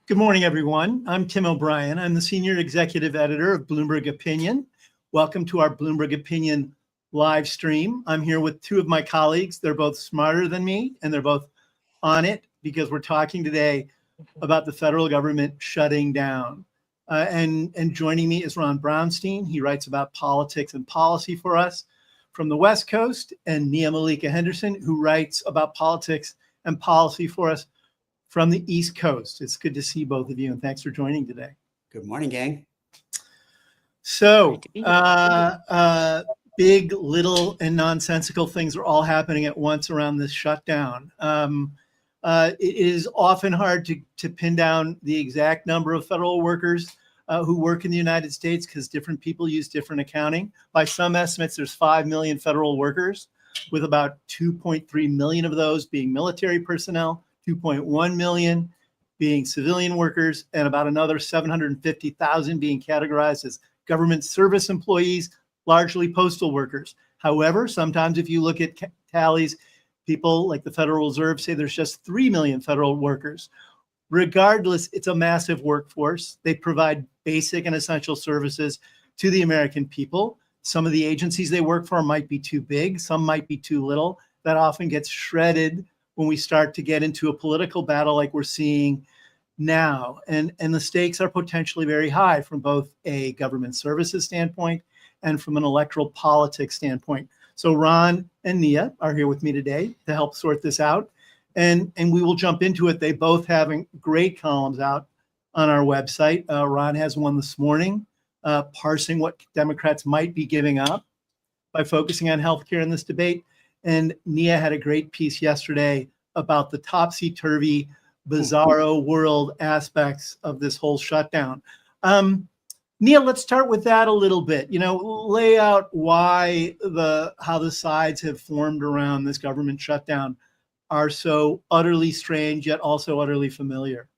Good morning, everyone. I'm Tim O'Brien. I'm the Senior Executive Editor of Bloomberg Opinion. Welcome to our Bloomberg Opinion live stream. I'm here with two of my colleagues. They're both smarter than me, and they're both on it because we're talking today about the federal government shutting down. And joining me is Ron Brownstein. He writes about politics and policy for us from the West Coast, and Nia Malika Henderson, who writes about politics and policy for us from the East Coast. It's good to see both of you, and thanks for joining today. Good morning, gang. So, big, little, and nonsensical things are all happening at once around this shutdown. It is often hard to pin down the exact number of federal workers who work in the United States because different people use different accounting. By some estimates, there's 5 million federal workers, with about 2.3 million of those being military personnel, 2.1 million being civilian workers, and about another 750,000 being categorized as government service employees, largely postal workers. However, sometimes if you look at tallies, people like the Federal Reserve say there's just 3 million federal workers. Regardless, it's a massive workforce. They provide basic and essential services to the American people. Some of the agencies they work for might be too big, some might be too little. That often gets shredded when we start to get into a political battle like we're seeing now. And the stakes are potentially very high from both a government services standpoint and from an electoral politics standpoint. So Ron and Nia are here with me today to help sort this out. And we will jump into it. They both have great columns out on our website. Ron has one this morning, parsing what Democrats might be giving up by focusing on healthcare in this debate. And Nia had a great piece yesterday about the topsy-turvy, bizarro world aspects of this whole shutdown. Nia, let's start with that a little bit. Lay out how the sides have formed around this government shutdown are so utterly strange, yet also utterly familiar.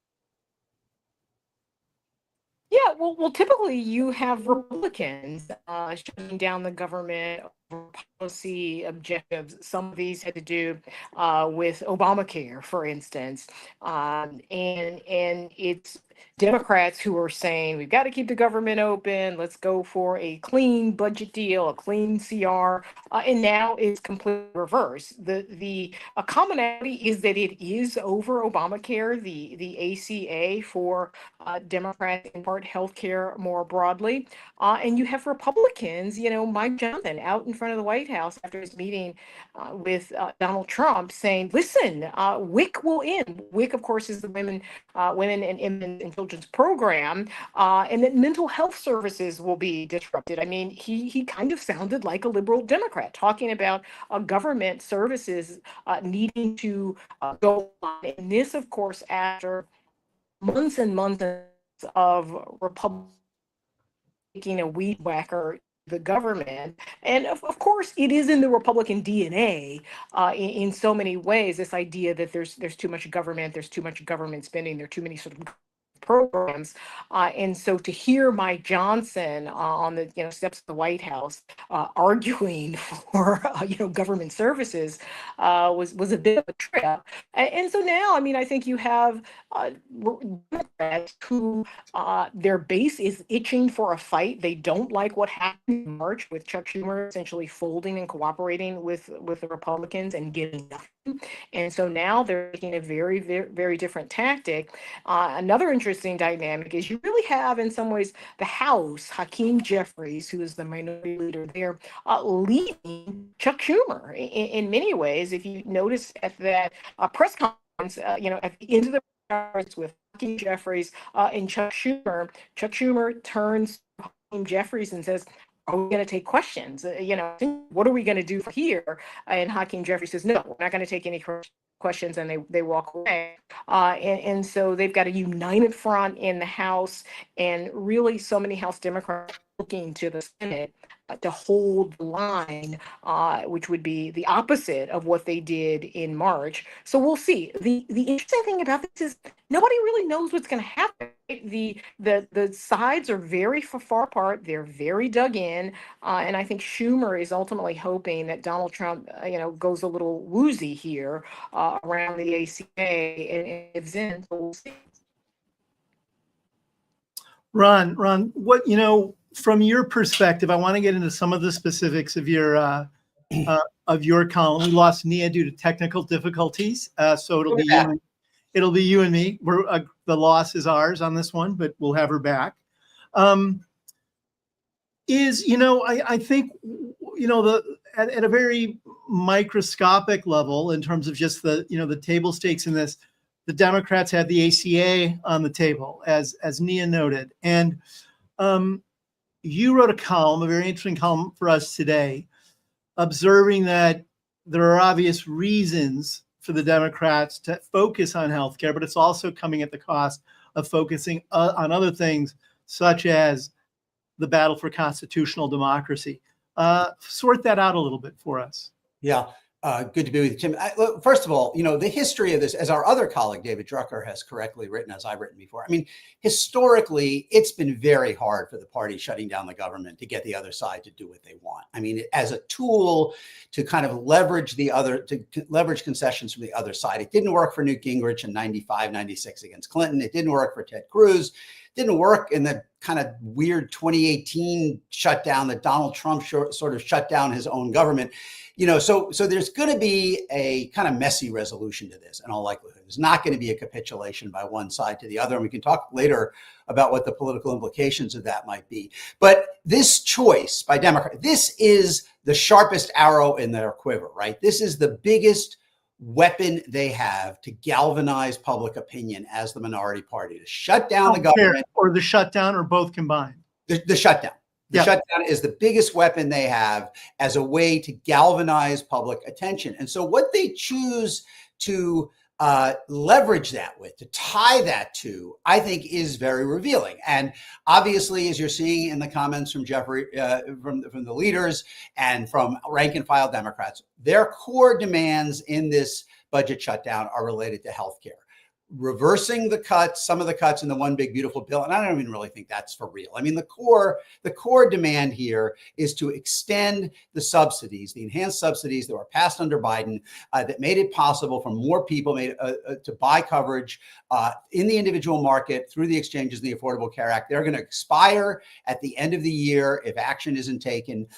Yeah, well, typically you have Republicans shutting down the government over policy objectives. Some of these had to do with Obamacare, for instance, and it's Democrats who are saying we've got to keep the government open. Let's go for a clean budget deal, a clean CR, and now it's completely reverse. The commonality is that it is over Obamacare, the ACA for Democrats, in part healthcare more broadly, and you have Republicans, Mike Johnson out in front of the White House after his meeting with Donald Trump saying, listen, WIC will end. WIC, of course, is the Women and Infant and Children's Program, and that mental health services will be disrupted. I mean, he kind of sounded like a liberal Democrat talking about government services needing to go on. And this, of course, after months and months of Republicans taking a weed whacker the government. And of course, it is in the Republican DNA in so many ways, this idea that there's too much government, there's too much government spending, there are too many sort of programs, and so to hear Mike Johnson on the steps of the White House arguing for government services was a bit of a trip. And so now, I mean, I think you have Democrats who their base is itching for a fight. They don't like what happened in March with Chuck Schumer essentially folding and cooperating with the Republicans and getting nothing. And so now they're taking a very, very, very different tactic. Another interesting dynamic is you really have, in some ways, the House, Hakeem Jeffries, who is the minority leader there, leading Chuck Schumer in many ways. If you notice at that press conference, at the end of the press conference with Hakeem Jeffries and Chuck Schumer turns to Hakeem Jeffries and says, are we going to take questions? What are we going to do here? And Hakeem Jeffries says, no, we're not going to take any questions, and they walk away. And so they've got a united front in the House, and really so many House Democrats looking to the Senate to hold the line, which would be the opposite of what they did in March. So we'll see. The interesting thing about this is nobody really knows what's going to happen. The sides are very far apart. They're very dug in, and I think Schumer is ultimately hoping that Donald Trump, goes a little woozy here around the ACA and gives in. So we'll see. Ron, what, from your perspective, I want to get into some of the specifics of your column. We lost Nia due to technical difficulties, so it'll be you and me. The loss is ours on this one, but we'll have her back. I think, at a very microscopic level, in terms of just the table stakes in this, the Democrats had the ACA on the table, as Nia noted. And you wrote a column, a very interesting column for us today, observing that there are obvious reasons for the Democrats to focus on healthcare, but it's also coming at the cost of focusing on other things, such as the battle for constitutional democracy. Sort that out a little bit for us. Yeah. Good to be with you, Tim. Look, first of all, the history of this, as our other colleague, David Drucker, has correctly written, as I've written before. I mean, historically, it's been very hard for the party shutting down the government to get the other side to do what they want. I mean, as a tool to kind of leverage leverage concessions from the other side. It didn't work for Newt Gingrich in 95, 96 against Clinton. It didn't work for Ted Cruz. Didn't work in the kind of weird 2018 shutdown that Donald Trump sort of shut down his own government. So there's going to be a kind of messy resolution to this in all likelihood. There's not going to be a capitulation by one side to the other. And we can talk later about what the political implications of that might be. But this choice by Democrats, this is the sharpest arrow in their quiver, right? This is the biggest weapon they have to galvanize public opinion as the minority party, to shut down the government. Or the shutdown, or both combined. The shutdown. The shutdown is the biggest weapon they have as a way to galvanize public attention. And so what they choose to leverage that with, to tie that to, I think is very revealing. And obviously, as you're seeing in the comments from Jeffrey, from the leaders and from rank and file Democrats, their core demands in this budget shutdown are related to healthcare. Reversing the cuts, some of the cuts in the one big beautiful bill. And I don't even really think that's for real. I mean, the core demand here is to extend the subsidies, the enhanced subsidies that were passed under Biden, that made it possible for more people to buy coverage in the individual market through the exchanges and the Affordable Care Act. They're going to expire at the end of the year if action isn't taken.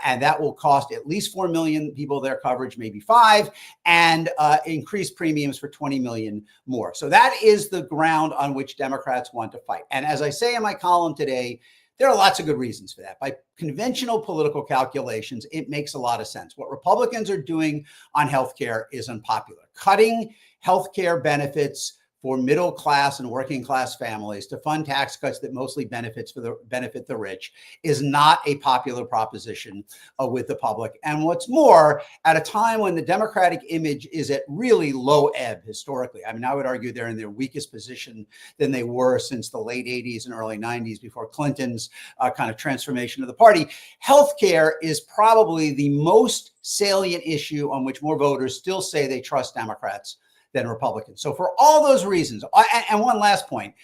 And that will cost at least 4 million people their coverage, maybe 5, and increase premiums for 20 million more. So that is the ground on which Democrats want to fight. And as I say in my column today, there are lots of good reasons for that. By conventional political calculations, it makes a lot of sense. What Republicans are doing on healthcare is unpopular. Cutting healthcare benefits for middle class and working class families to fund tax cuts that mostly benefit the rich is not a popular proposition with the public. And what's more, at a time when the Democratic image is at really low ebb historically, I mean, I would argue they're in their weakest position than they were since the late 80s and early 90s before Clinton's kind of transformation of the party. Healthcare is probably the most salient issue on which more voters still say they trust Democrats than Republicans. So for all those reasons, and one last point,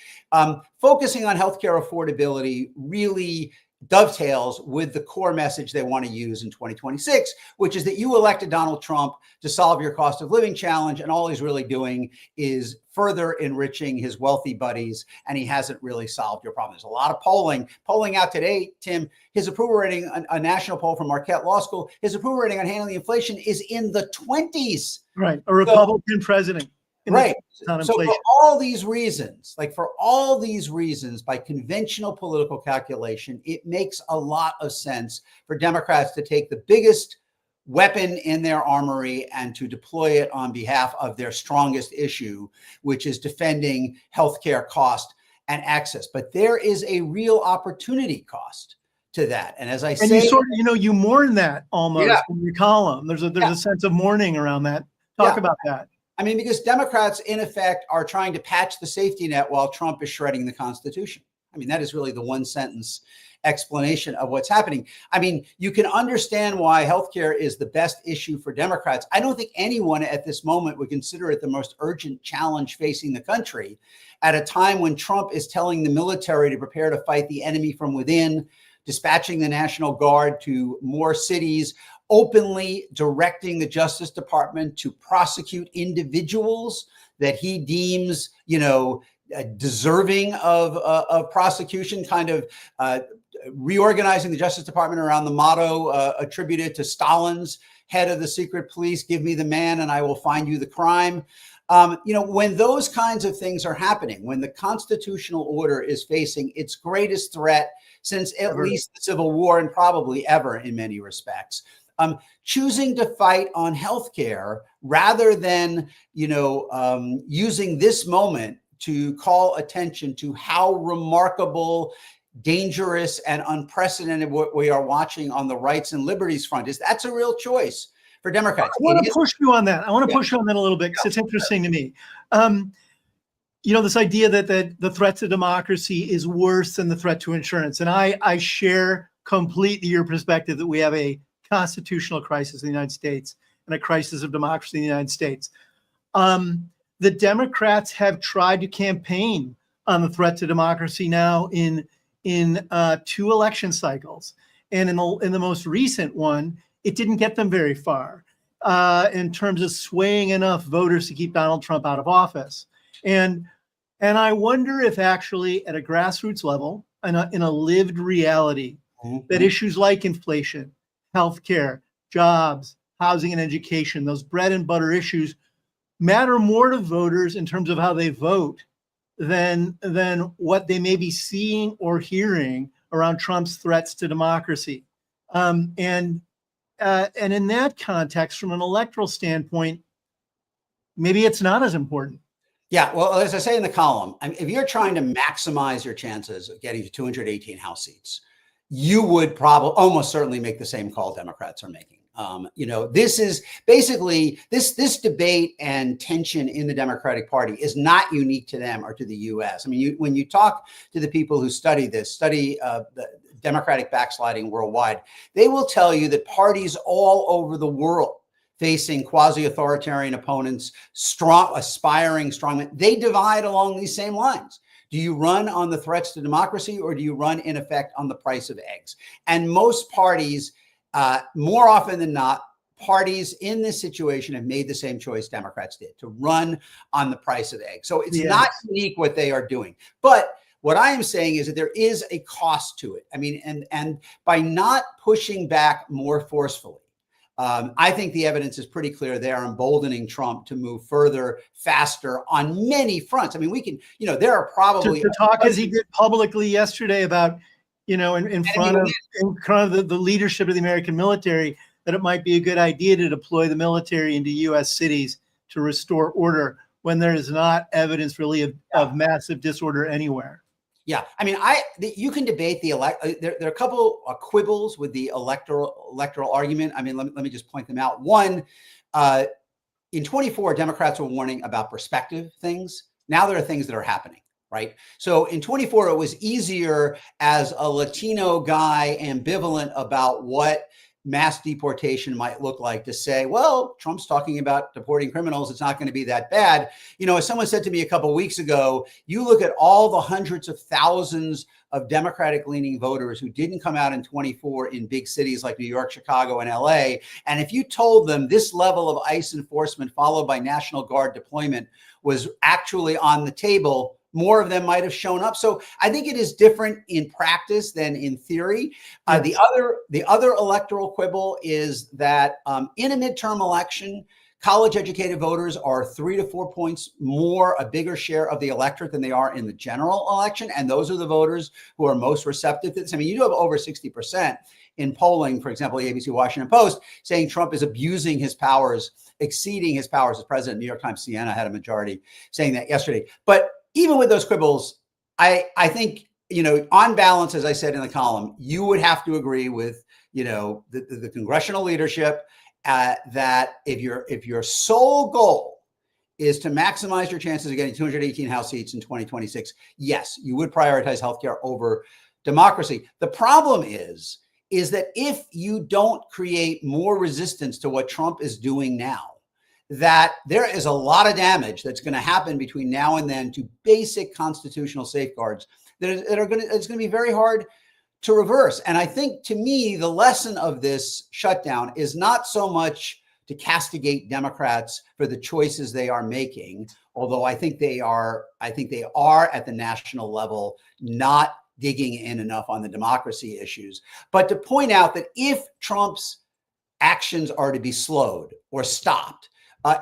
focusing on healthcare affordability really dovetails with the core message they want to use in 2026, which is that you elected Donald Trump to solve your cost of living challenge, and all he's really doing is further enriching his wealthy buddies, and he hasn't really solved your problem. There's a lot of polling out today, Tim. His approval rating, a national poll from Marquette Law School, his approval rating on handling inflation is in the 20s. Right, a Republican president. Right. So for all these reasons, by conventional political calculation, it makes a lot of sense for Democrats to take the biggest weapon in their armory and to deploy it on behalf of their strongest issue, which is defending healthcare cost and access. But there is a real opportunity cost to that. And as I say, you sort of, you mourn that almost in your column. There's a sense of mourning around that. Talk about that. I mean, because Democrats, in effect, are trying to patch the safety net while Trump is shredding the Constitution. I mean, that is really the one sentence explanation of what's happening. I mean, you can understand why healthcare is the best issue for Democrats. I don't think anyone at this moment would consider it the most urgent challenge facing the country at a time when Trump is telling the military to prepare to fight the enemy from within, dispatching the National Guard to more cities, openly directing the Justice Department to prosecute individuals that he deems, deserving of prosecution, kind of reorganizing the Justice Department around the motto attributed to Stalin's head of the secret police, give me the man and I will find you the crime. When those kinds of things are happening, when the constitutional order is facing its greatest threat since at least the Civil War, and probably ever in many respects, choosing to fight on healthcare rather than, using this moment to call attention to how remarkable, dangerous, and unprecedented what we are watching on the rights and liberties front that's a real choice for Democrats. I want to push you on that. I want to push you on that a little bit because it's interesting to me. This idea that the threat to democracy is worse than the threat to insurance. And I share completely your perspective that we have a constitutional crisis in the United States and a crisis of democracy in the United States. The Democrats have tried to campaign on the threat to democracy now in 2 election cycles. And in the most recent one, it didn't get them very far in terms of swaying enough voters to keep Donald Trump out of office. And I wonder if actually at a grassroots level, in a lived reality, that issues like inflation, healthcare, jobs, housing and education, those bread and butter issues matter more to voters in terms of how they vote than what they may be seeing or hearing around Trump's threats to democracy. And in that context, from an electoral standpoint, maybe it's not as important. Yeah, well, as I say in the column, if you're trying to maximize your chances of getting to 218 House seats, you would probably almost certainly make the same call Democrats are making. This is basically this debate and tension in the Democratic Party is not unique to them or to the U.S. I mean, when you talk to the people who study the Democratic backsliding worldwide, they will tell you that parties all over the world facing quasi-authoritarian opponents, aspiring strongmen, they divide along these same lines. Do you run on the threats to democracy, or do you run, in effect, on the price of eggs? And most parties, more often than not, parties in this situation have made the same choice Democrats did, to run on the price of eggs. So it's not unique what they are doing. But what I am saying is that there is a cost to it. I mean, and by not pushing back more forcefully, I think the evidence is pretty clear. They are emboldening Trump to move further, faster on many fronts. I mean, we can, there are probably to talk as he did publicly yesterday about, in front of the leadership of the American military, that it might be a good idea to deploy the military into U.S. cities to restore order when there is not evidence really of massive disorder anywhere. Yeah, I mean, you can debate there are a couple of quibbles with the electoral argument. I mean, let me just point them out. One, in 24, Democrats were warning about prospective things. Now there are things that are happening, right? So in 24, it was easier as a Latino guy ambivalent about what mass deportation might look like to say, well, Trump's talking about deporting criminals. It's not going to be that bad. As someone said to me a couple of weeks ago, you look at all the hundreds of thousands of Democratic leaning voters who didn't come out in 24 in big cities like New York, Chicago, and LA. And if you told them this level of ICE enforcement followed by National Guard deployment was actually on the table, more of them might have shown up. So I think it is different in practice than in theory. The other electoral quibble is that in a midterm election, college-educated voters are 3 to 4 points more, a bigger share of the electorate than they are in the general election. And those are the voters who are most receptive to this. I mean, you do have over 60% in polling, for example, the ABC Washington Post, saying Trump is abusing his powers, exceeding his powers as president. New York Times Siena had a majority saying that yesterday. But even with those quibbles, I think, on balance, as I said in the column, you would have to agree with, the congressional leadership that if your sole goal is to maximize your chances of getting 218 House seats in 2026, yes, you would prioritize healthcare over democracy. The problem is that if you don't create more resistance to what Trump is doing now, that there is a lot of damage that's going to happen between now and then to basic constitutional safeguards it's going to be very hard to reverse. And I think, to me, the lesson of this shutdown is not so much to castigate Democrats for the choices they are making. Although I think they are at the national level not digging in enough on the democracy issues. But to point out that if Trump's actions are to be slowed or stopped,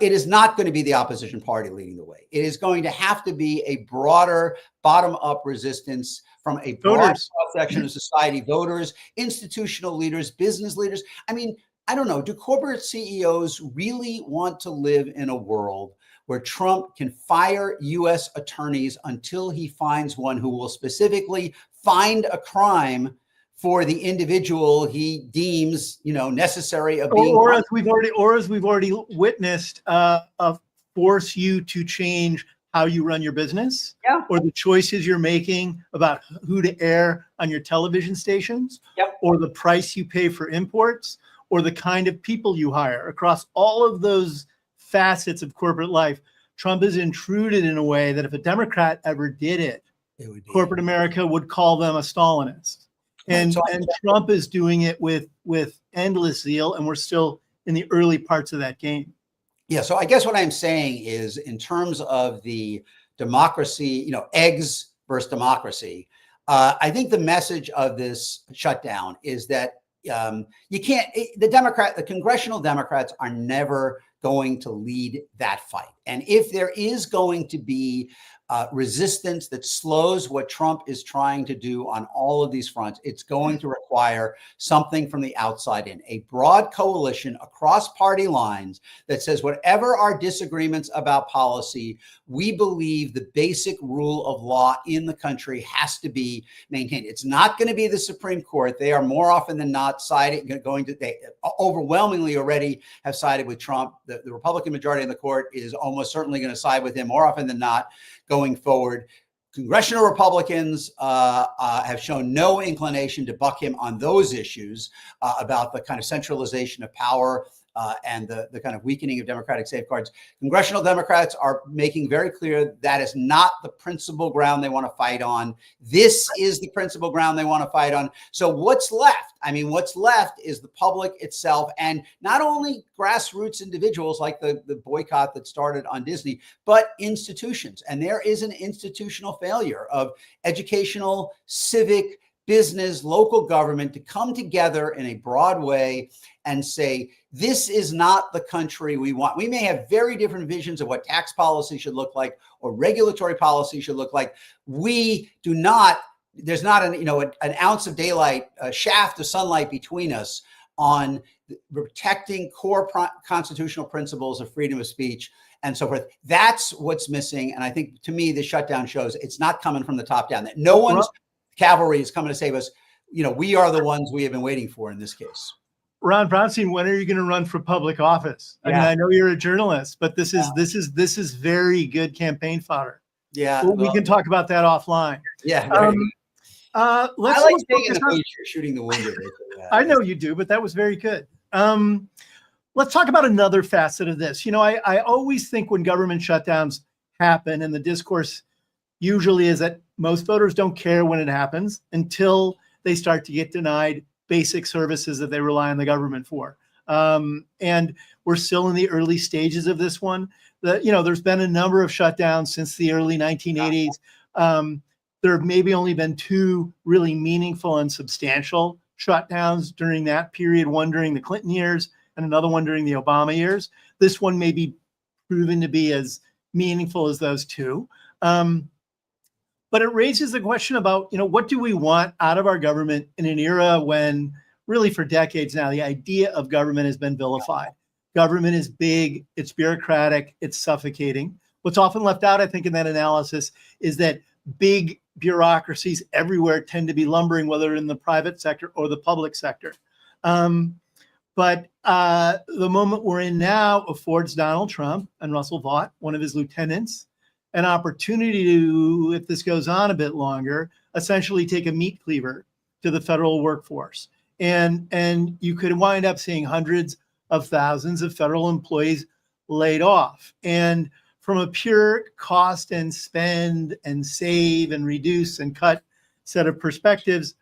it is not going to be the opposition party leading the way. It is going to have to be a broader bottom-up resistance from a broad cross-section of society, voters, institutional leaders, business leaders. I mean, I don't know, do corporate CEOs really want to live in a world where Trump can fire U.S. attorneys until he finds one who will specifically find a crime for the individual he deems, necessary of being, or as we've already witnessed, force you to change how you run your business, or the choices you're making about who to air on your television stations, or the price you pay for imports, or the kind of people you hire. Across all of those facets of corporate life, Trump has intruded in a way that if a Democrat ever did it, corporate America would call them a Stalinist. And Trump is doing it with endless zeal, and we're still in the early parts of that game. Yeah, so I guess what I'm saying is, in terms of the democracy, eggs versus democracy, I think the message of this shutdown is that you can't, the congressional Democrats are never going to lead that fight. And if there is going to be resistance that slows what Trump is trying to do on all of these fronts, it's going to require something from the outside in, a broad coalition across party lines that says whatever our disagreements about policy, we believe the basic rule of law in the country has to be maintained. It's not going to be the Supreme Court. They are more often than not they overwhelmingly already have sided with Trump. The Republican majority in the court is almost certainly going to side with him more often than not going forward. Congressional Republicans have shown no inclination to buck him on those issues about the kind of centralization of power and the kind of weakening of democratic safeguards. Congressional Democrats are making very clear that is not the principal ground they want to fight on. This is the principal ground they want to fight on. So what's left? I mean, what's left is the public itself, and not only grassroots individuals like the boycott that started on Disney, but institutions. And there is an institutional failure of educational, civic, business, local government to come together in a broad way and say, this is not the country we want. We may have very different visions of what tax policy should look like or regulatory policy should look like. We do not, there's not an ounce of daylight, a shaft of sunlight between us on protecting core constitutional principles of freedom of speech and so forth. That's what's missing. And I think, to me, the shutdown shows it's not coming from the top down, that no one's cavalry is coming to save us. We are the ones we have been waiting for in this case. Ron Brownstein, when are you going to run for public office? I mean, I know you're a journalist, but this is very good campaign fodder. Yeah, we can talk about that offline. Yeah. I like staying in the booth, shooting the window. I know you do, but that was very good. Let's talk about another facet of this. I always think when government shutdowns happen, and the discourse usually is that most voters don't care when it happens until they start to get denied basic services that they rely on the government for. And we're still in the early stages of this one. There's been a number of shutdowns since the early 1980s. There have maybe only been two really meaningful and substantial shutdowns during that period, one during the Clinton years and another one during the Obama years. This one may be proven to be as meaningful as those two. But it raises the question about, what do we want out of our government in an era when, really for decades now, the idea of government has been vilified. Government is big, it's bureaucratic, it's suffocating. What's often left out, I think, in that analysis is that big bureaucracies everywhere tend to be lumbering, whether in the private sector or the public sector. But the moment we're in now affords Donald Trump and Russell Vought, one of his lieutenants, an opportunity to, if this goes on a bit longer, essentially take a meat cleaver to the federal workforce. And you could wind up seeing hundreds of thousands of federal employees laid off. And from a pure cost and spend and save and reduce and cut set of perspectives,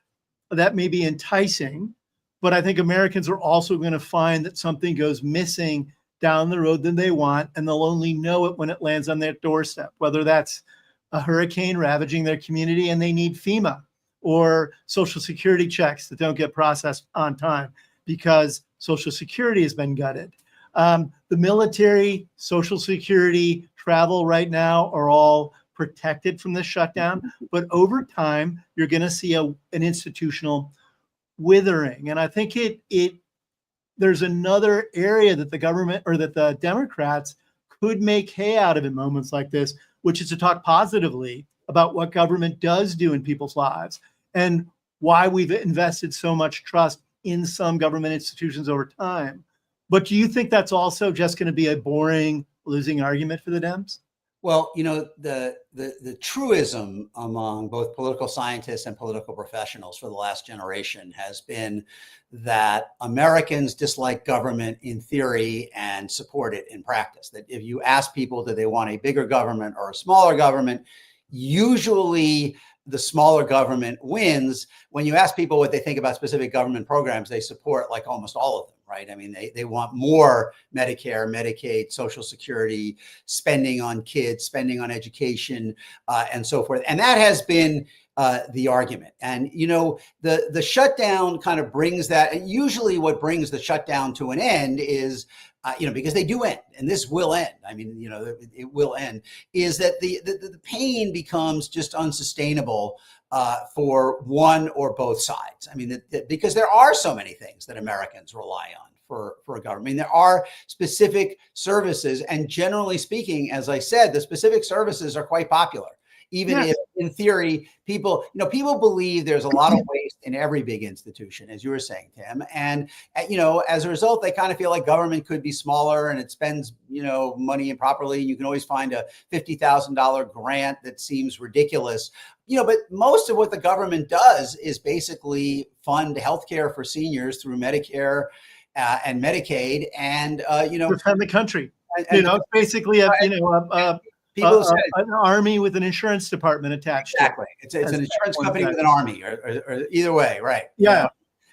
that may be enticing. but I think Americans are also going to find that something goes missing down the road than they want, and they'll only know it when it lands on their doorstep, whether that's a hurricane ravaging their community and they need FEMA, or Social Security checks that don't get processed on time because Social Security has been gutted. The military, Social Security, travel right now are all protected from this shutdown, but over time, you're going to see an institutional withering. And I think there's another area that the government or that the Democrats could make hay out of in moments like this, which is to talk positively about what government does do in people's lives and why we've invested so much trust in some government institutions over time. But do you think that's also just going to be a boring losing argument for the Dems? Well, the truism among both political scientists and political professionals for the last generation has been that Americans dislike government in theory and support it in practice. That if you ask people, do they want a bigger government or a smaller government, usually the smaller government wins. When you ask people what they think about specific government programs, they support like almost all of them, right? I mean, they want more Medicare, Medicaid, Social Security, spending on kids, spending on education, and so forth. And that has been the argument. And, the shutdown kind of brings that. And usually what brings the shutdown to an end is, because they do end, and this will end. I mean, it will end, is that the pain becomes just unsustainable for one or both sides. I mean, because there are so many things that Americans rely on for a government. I mean, there are specific services, and generally speaking, as I said, the specific services are quite popular. Even if in theory, people believe there's a lot of waste in every big institution, as you were saying, Tim. And, as a result, they kind of feel like government could be smaller and it spends, money improperly. You can always find a $50,000 grant that seems ridiculous. But most of what the government does is basically fund healthcare for seniors through Medicare and Medicaid and, defend the country. It's basically an army with an insurance department attached. Exactly. It's an insurance company with an army or either way. Right. Yeah.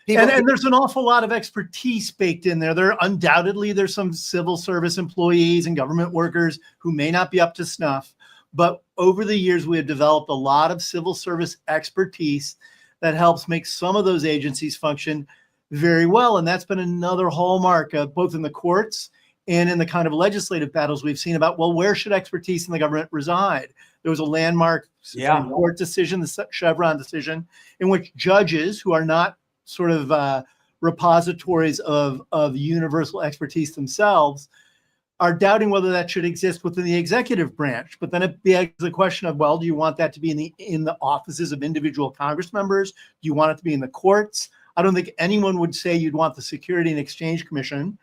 And there's an awful lot of expertise baked in there. There's some civil service employees and government workers who may not be up to snuff. But over the years, we have developed a lot of civil service expertise that helps make some of those agencies function very well. And that's been another hallmark both in the courts and in the kind of legislative battles we've seen about, well, where should expertise in the government reside? There was a landmark Supreme Court decision, the Chevron decision, in which judges who are not sort of repositories of universal expertise themselves are doubting whether that should exist within the executive branch. But then it begs the question of, well, do you want that to be in the offices of individual Congress members? Do you want it to be in the courts? I don't think anyone would say you'd want the Security and Exchange Commission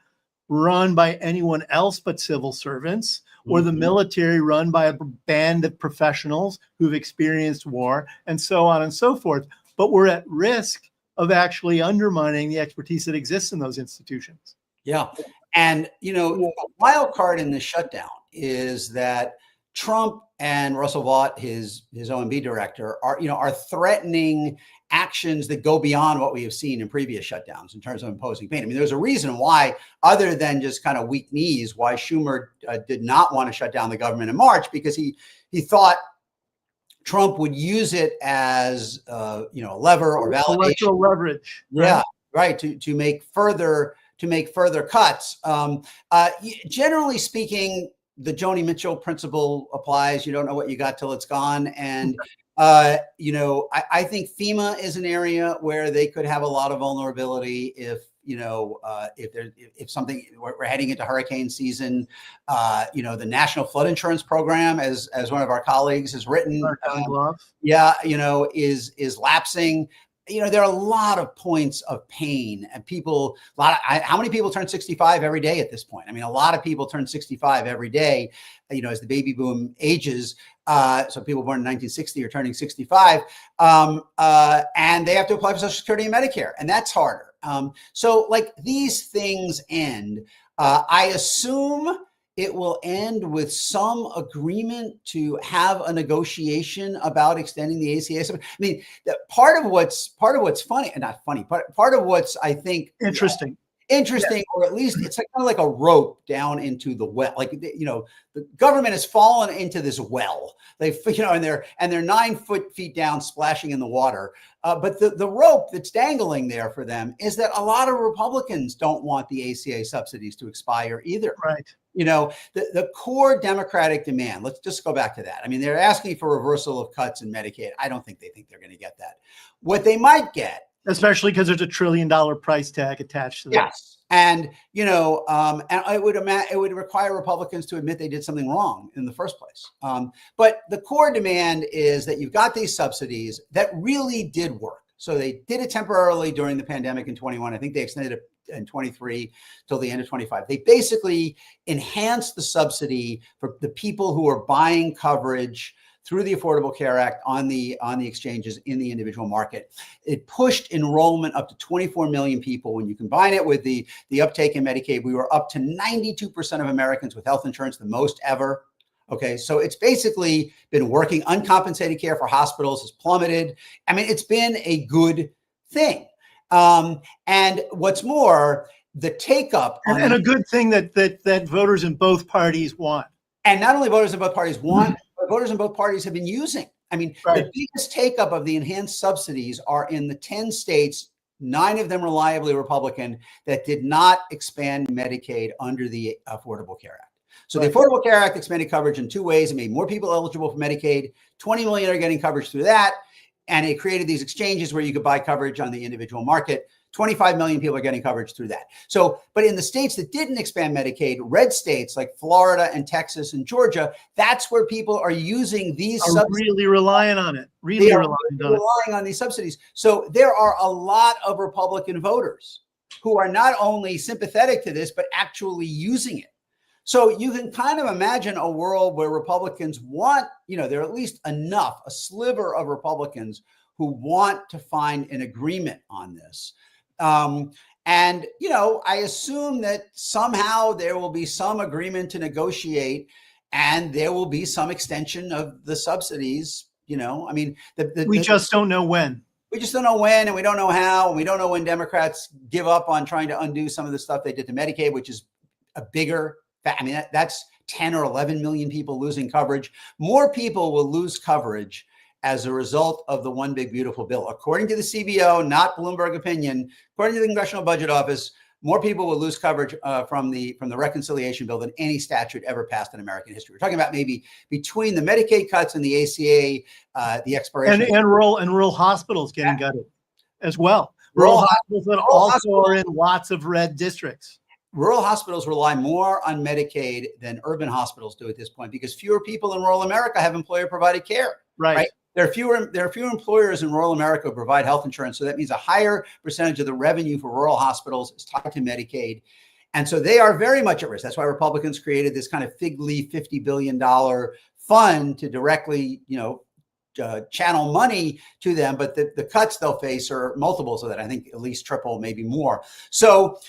run by anyone else but civil servants, or the military run by a band of professionals who've experienced war, and so on and so forth. But we're at risk of actually undermining the expertise that exists in those institutions. Yeah. And, the wild card in the shutdown is that Trump and Russell Vought, his OMB director, are threatening actions that go beyond what we have seen in previous shutdowns in terms of imposing pain. I mean, there's a reason why, other than just kind of weak knees, why Schumer did not want to shut down the government in March, because he thought Trump would use it as a lever or validation. Electoral leverage. Yeah, right. To make further cuts. Generally speaking, the Joni Mitchell principle applies. You don't know what you got till it's gone. And, I think FEMA is an area where they could have a lot of vulnerability if something, we're heading into hurricane season. The National Flood Insurance Program, as one of our colleagues has written, is lapsing. There are a lot of points of pain, and how many people turn 65 every day at this point? I mean, a lot of people turn 65 every day, as the baby boom ages. So people born in 1960 are turning 65, and they have to apply for Social Security and Medicare, and that's harder. So these things end. I assume it will end with some agreement to have a negotiation about extending the ACA. I mean, part of what's funny, and not funny, part of what's, I think, Interesting. Interesting, or at least it's kind of like a rope down into the well. Like, you know, the government has fallen into this well. They, you know, and they're 9 feet down, splashing in the water. But the rope that's dangling there for them is that a lot of Republicans don't want the ACA subsidies to expire either. Right. You know, the core Democratic demand, let's just go back to that. I mean, they're asking for reversal of cuts in Medicaid. I don't think they think they're going to get that. What they might get, especially because there's $1 trillion price tag attached to that. yes. And, you know, and it would require Republicans to admit they did something wrong in the first place. But the core demand is that you've got these subsidies that really did work. So they did it temporarily during the pandemic in 21. I think they extended it in 23 till the end of 25. They basically enhanced the subsidy for the people who are buying coverage through the Affordable Care Act on the exchanges in the individual market. It pushed enrollment up to 24 million people. When you combine it with the uptake in Medicaid, we were up to 92% of Americans with health insurance, the most ever. Okay, so it's basically been working. Uncompensated care for hospitals has plummeted. I mean, it's been a good thing. And what's more, the take up and a good thing that voters in both parties want. And not only voters in both parties want, but voters in both parties have been using. I mean, right. The biggest take up of the enhanced subsidies are in the 10 states, 9 of them reliably Republican, that did not expand Medicaid under the Affordable Care Act. So the Affordable Care Act expanded coverage in 2 ways. It made more people eligible for Medicaid. 20 million are getting coverage through that. And it created these exchanges where you could buy coverage on the individual market. 25 million people are getting coverage through that. So, but in the states that didn't expand Medicaid, red states like Florida and Texas and Georgia, that's where people are using these subsidies. Really relying on it. Really relying on these subsidies. So there are a lot of Republican voters who are not only sympathetic to this, but actually using it. So you can kind of imagine a world where Republicans want, you know, there are at least enough, a sliver of Republicans who want to find an agreement on this. And, you know, I assume that somehow there will be some agreement to negotiate and there will be some extension of the subsidies. You know, I mean, we just don't know when. We just don't know when, and we don't know how, and we don't know when Democrats give up on trying to undo some of the stuff they did to Medicaid, which is a bigger, I mean, that's 10 or 11 million people losing coverage. More people will lose coverage as a result of the One Big Beautiful Bill. According to the CBO, not Bloomberg opinion, according to the Congressional Budget Office, more people will lose coverage from the reconciliation bill than any statute ever passed in American history. We're talking about maybe between the Medicaid cuts and the ACA, the expiration. And rural hospitals getting gutted as well. Rural hospitals that also are in lots of red districts. Rural hospitals rely more on Medicaid than urban hospitals do at this point because fewer people in rural America have employer-provided care. Right. There are fewer employers in rural America who provide health insurance. So that means a higher percentage of the revenue for rural hospitals is tied to Medicaid. And so they are very much at risk. That's why Republicans created this kind of fig leaf $50 billion fund to directly, you know, channel money to them. But the cuts they'll face are multiples of that. I think at least triple, maybe more. So,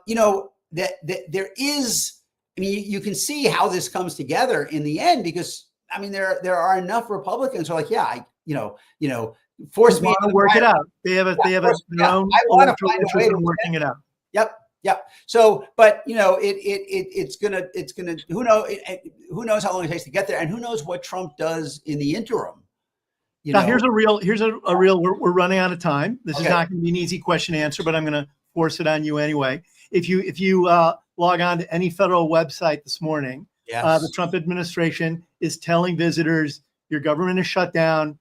you know, there is, I mean, you can see how this comes together in the end because I mean, there are enough Republicans who are like, yeah, force me to work it out. They have their own. I want to find a way to working it out. Yep. So, but you know, it's gonna. Who knows how long it takes to get there, and who knows what Trump does in the interim. Now, here's a real. We're running out of time. This is not going to be an easy question to answer, but I'm going to force it on you anyway. If you log on to any federal website this morning. Yes. The Trump administration is telling visitors your government is shut down.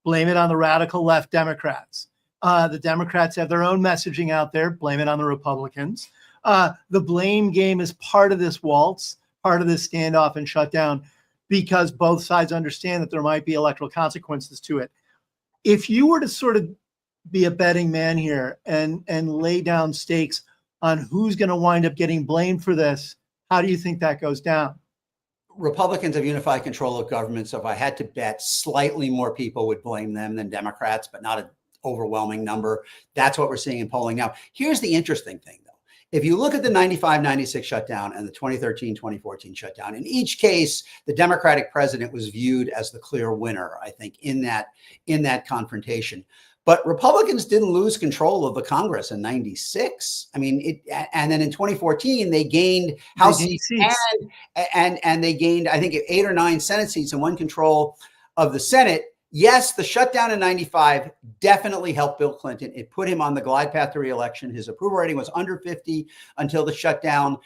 Blame it on the radical left Democrats. The Democrats have their own messaging out there. Blame it on the Republicans. The blame game is part of this waltz, part of this standoff and shutdown, because both sides understand that there might be electoral consequences to it. If you were to sort of be a betting man here and lay down stakes on who's going to wind up getting blamed for this, how do you think that goes down? Republicans have unified control of government. So if I had to bet, slightly more people would blame them than Democrats, but not an overwhelming number. That's what we're seeing in polling now. Here's the interesting thing, though. if you look at the 95-96 shutdown and the 2013-2014 shutdown, in each case, the Democratic president was viewed as the clear winner, I think, in that confrontation. But Republicans didn't lose control of the Congress in 96. I mean, and then in 2014, they gained House seats and they gained, I think, 8 or 9 Senate seats and won control of the Senate. Yes, the shutdown in 95 definitely helped Bill Clinton. It put him on the glide path to re-election. His approval rating was under 50 until the shutdown.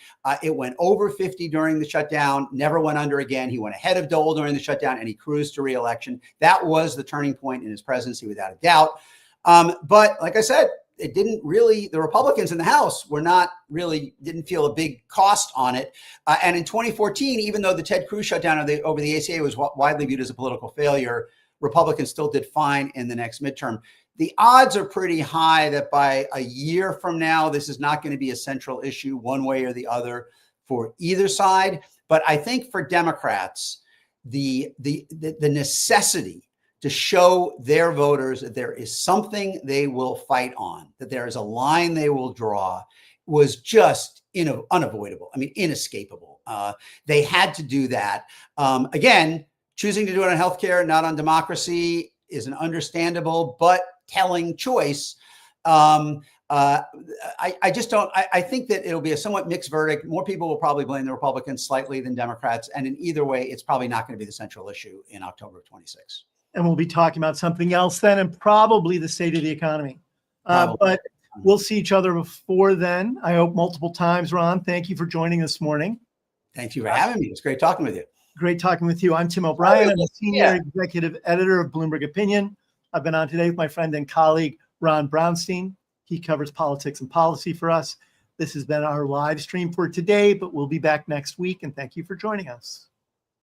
It went over 50 during the shutdown, never went under again. He went ahead of Dole during the shutdown, and he cruised to re-election. That was the turning point in his presidency, without a doubt. But like I said, it didn't really, the Republicans in the House were not really, didn't feel a big cost on it. And in 2014, even though the Ted Cruz shutdown over the ACA was widely viewed as a political failure, Republicans still did fine in the next midterm. The odds are pretty high that by a year from now, this is not going to be a central issue one way or the other for either side. But I think for Democrats, the necessity to show their voters that there is something they will fight on, that there is a line they will draw, was just unavoidable. I mean, inescapable. They had to do that. Again, choosing to do it on healthcare, not on democracy, is an understandable but telling choice. I just don't. I think that it'll be a somewhat mixed verdict. More people will probably blame the Republicans slightly than Democrats, and in either way, it's probably not going to be the central issue in October of 26. And we'll be talking about something else then, and probably the state of the economy. But we'll see each other before then. I hope multiple times. Ron, thank you for joining this morning. Thank you for having me. It's great talking with you. Great talking with you. I'm Tim O'Brien. I'm the senior executive editor of Bloomberg Opinion. I've been on today with my friend and colleague, Ron Brownstein. He covers politics and policy for us. This has been our live stream for today, but we'll be back next week. And thank you for joining us.